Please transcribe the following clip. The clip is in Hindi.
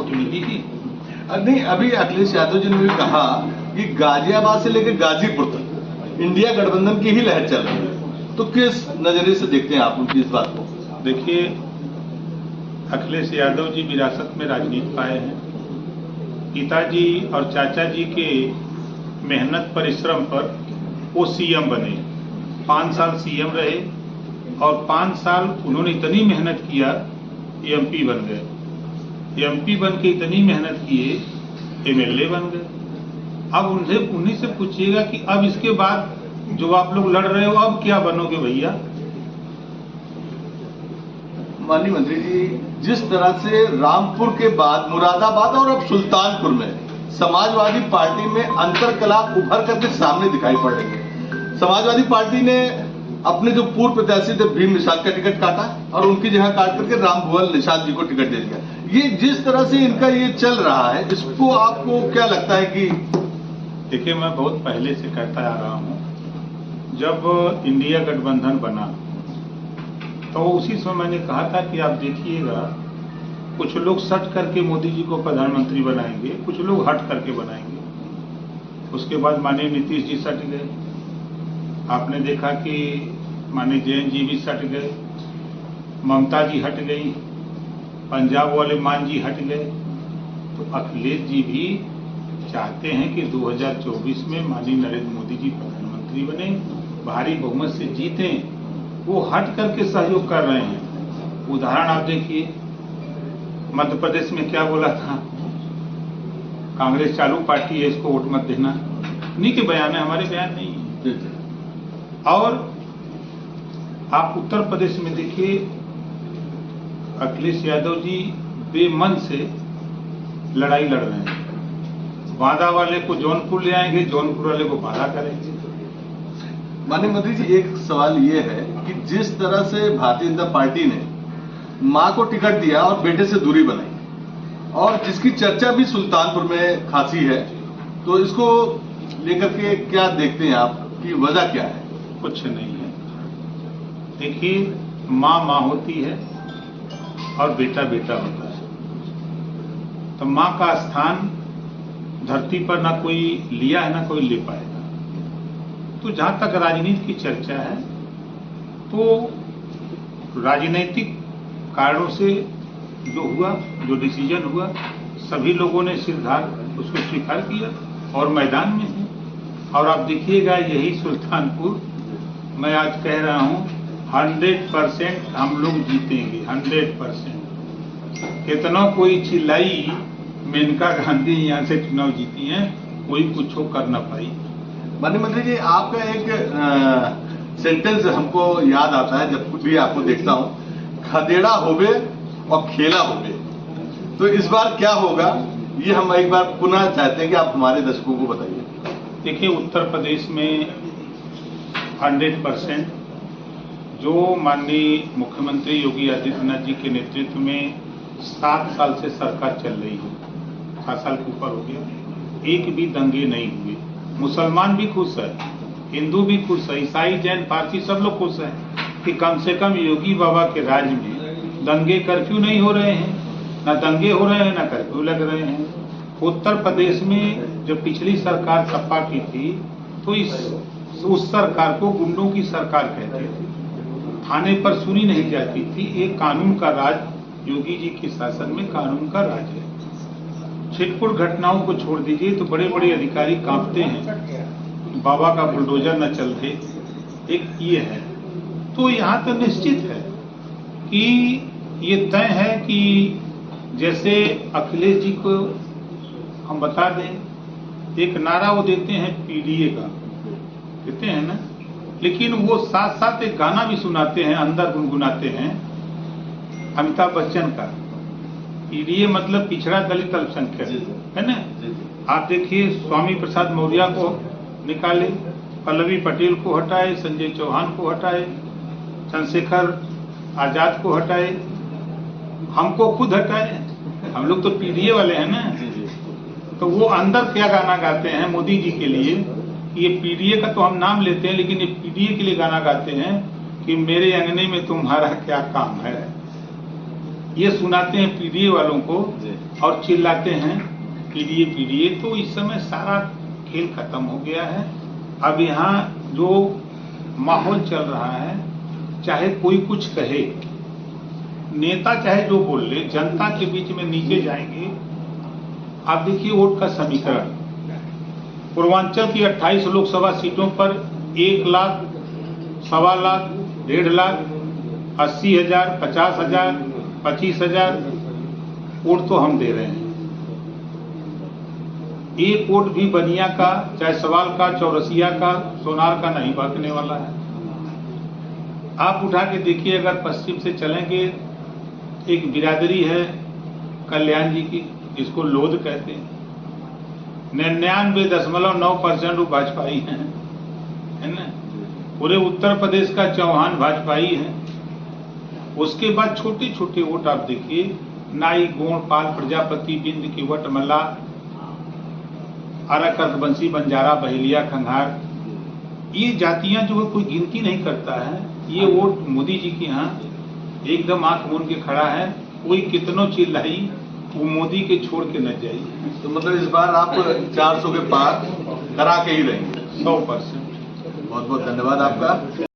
वोट मिली। नहीं, अभी अखिलेश यादव जी ने भी कहा कि गाजियाबाद से लेकर गाजीपुर तक इंडिया गठबंधन की ही लहर चल रही है, तो किस नजरिए से देखते हैं आप उनकी इस बात को? देखिए, अखिलेश यादव जी विरासत में राजनीति पाए हैं। पिताजी और चाचा जी के मेहनत परिश्रम पर वो सीएम बने, 5 साल सीएम रहे और 5 साल उन्होंने इतनी मेहनत किया, एमपी बन गए। एमपी बन के इतनी मेहनत किए, एमएलए बन गए। अब उन्हीं से पूछिएगा कि अब इसके बाद जो आप लोग लड़ रहे हो, अब क्या बनोगे भैया? माननीय मंत्री जी, जिस तरह से रामपुर के बाद मुरादाबाद और अब सुल्तानपुर में समाजवादी पार्टी में अंतरकलह उभर करके सामने दिखाई पड़ रही है। समाजवादी पार्टी ने अपने जो पूर्व प्रत्याशी थे भीम निषाद का टिकट काटा और उनकी जगह काट करके राम भुवन निषाद जी को टिकट दे दिया। ये जिस तरह से इनका ये चल रहा है, इसको आपको क्या लगता है कि? देखिए, मैं बहुत पहले से कहता आ रहा हूं, जब इंडिया गठबंधन बना तो उसी समय मैंने कहा था कि आप देखिएगा, कुछ लोग सट करके मोदी जी को प्रधानमंत्री बनाएंगे, कुछ लोग हट करके बनाएंगे। उसके बाद माननीय नीतीश जी सट गए। आपने देखा कि माननीय जैन जी भी सट गए, ममता जी हट गई, पंजाब वाले मान जी हट गए। तो अखिलेश जी भी चाहते हैं कि 2024 में माननीय नरेंद्र मोदी जी प्रधानमंत्री बने, भारी बहुमत से जीतें। वो हट करके सहयोग कर रहे हैं। उदाहरण आप देखिए, मध्य प्रदेश में क्या बोला था, कांग्रेस चालू पार्टी है, इसको वोट मत देना। उन्हीं के बयान है, हमारे बयान नहीं है। और आप उत्तर प्रदेश में देखिए, अखिलेश यादव जी बेमन से लड़ाई लड़ रहे हैं। बांदा वाले को जौनपुर ले आएंगे, जौनपुर वाले को बांदा करेंगे। माननीय मंत्री जी, एक सवाल ये है कि जिस तरह से भारतीय जनता पार्टी ने मां को टिकट दिया और बेटे से दूरी बनाई, और जिसकी चर्चा भी सुल्तानपुर में खासी है, तो इसको लेकर के क्या देखते हैं आप कि वजह क्या है? कुछ नहीं है। देखिए, मां मां होती है और बेटा बेटा होता है। तो मां का स्थान धरती पर ना कोई लिया है, ना कोई ले पाएगा। तो जहां तक राजनीति की चर्चा है, तो राजनीतिक कारणों से जो हुआ, जो डिसीजन हुआ, सभी लोगों ने सिरधार उसको स्वीकार किया और मैदान में है। और आप देखिएगा, यही सुल्तानपुर, मैं आज कह रहा हूं 100% हम लोग जीतेंगे, 100%। कितना कोई चिल्लाई, मेनका गांधी यहां से चुनाव जीती हैं, कोई कुछ कर न पाई। माननीय मंत्री जी, आपका एक सेंटेंस हमको याद आता है जब भी आपको देखता हूं, खदेड़ा होवे और खेला होवे। तो इस बार क्या होगा, ये हम एक बार पुनः चाहते हैं कि आप हमारे दर्शकों को बताइए। देखिए, उत्तर प्रदेश में 100% जो माननीय मुख्यमंत्री योगी आदित्यनाथ जी के नेतृत्व में 7 साल से सरकार चल रही है, 7 साल के ऊपर हो गया, एक भी दंगे नहीं हुए। मुसलमान भी खुश है, हिंदू भी खुश है, ईसाई जैन पारसी सब लोग खुश हैं कि कम से कम योगी बाबा के राज में दंगे कर्फ्यू नहीं हो रहे हैं, ना दंगे हो रहे हैं, ना कर्फ्यू लग रहे हैं। उत्तर प्रदेश में जब पिछली सरकार सपा की थी, तो उस सरकार को गुंडों की सरकार कहते थे, थाने पर सुनी नहीं जाती थी। एक कानून का राज योगी जी के शासन में कानून का राज है। छिटपुट घटनाओं को छोड़ दीजिए तो बड़े बड़े अधिकारी कांपते हैं, बाबा का बुलडोजर न चल दे, एक ये है। तो यहाँ तो निश्चित है कि ये तय है कि जैसे अखिलेश जी को हम बता दें, एक नारा वो देते हैं पीडीए का, देते हैं ना, लेकिन वो साथ साथ एक गाना भी सुनाते हैं, अंदर गुनगुनाते हैं अमिताभ बच्चन का। पीडीए मतलब पिछड़ा दलित अल्पसंख्यक, है ना। आप देखिए, स्वामी प्रसाद मौर्य को निकाले, पल्लवी पटेल को हटाए, संजय चौहान को हटाए, चंद्रशेखर आजाद को हटाए, हमको खुद हटाए। हम लोग तो पीडीए वाले हैं ना। तो वो अंदर क्या गाना गाते हैं मोदी जी के लिए, ये पीडीए का तो हम नाम लेते हैं, लेकिन ये पीडीए के लिए गाना गाते हैं कि मेरे अंगने में तुम्हारा क्या काम है। ये सुनाते हैं पीडीए वालों को और चिल्लाते हैं पीडीए पीडीए। तो इस समय सारा खेल खत्म हो गया है। अब यहाँ जो माहौल चल रहा है, चाहे कोई कुछ कहे, नेता चाहे जो बोल ले, जनता के बीच में नीचे जाएंगे। आप देखिए वोट का समीकरण, पूर्वांचल की 28 लोकसभा सीटों पर 1 लाख, 1.25 लाख, 1.5 लाख, 80,000, 50,000, 25,000 वोट तो हम दे रहे हैं। एक वोट भी बनिया का, चाहे सवाल का, चौरसिया का, सोनार का नहीं भागने वाला है। आप उठा के देखिए, अगर पश्चिम से चलेंगे, एक बिरादरी है कल्याण जी की, इसको लोध कहते हैं। 99.9% वो भाजपाई है ना। पूरे उत्तर प्रदेश का चौहान भाजपाई है। उसके बाद छोटे छोटे वोट आप देखिए, नाई, गोंड, पाल, प्रजापति, बिंद, किवट, मल्ला, आराकर्क, बंसी, बंजारा, बहेलिया, खंघार, ये जातियां जो है कोई गिनती नहीं करता है। ये वोट मोदी जी के यहाँ एकदम आंख मूंद के खड़ा है। कोई कितनों चिल्लाई, वो मोदी के छोड़ के न जाइए। तो मतलब इस बार आप 400 के पार करा के ही रहेंगे 100%। बहुत बहुत धन्यवाद आपका।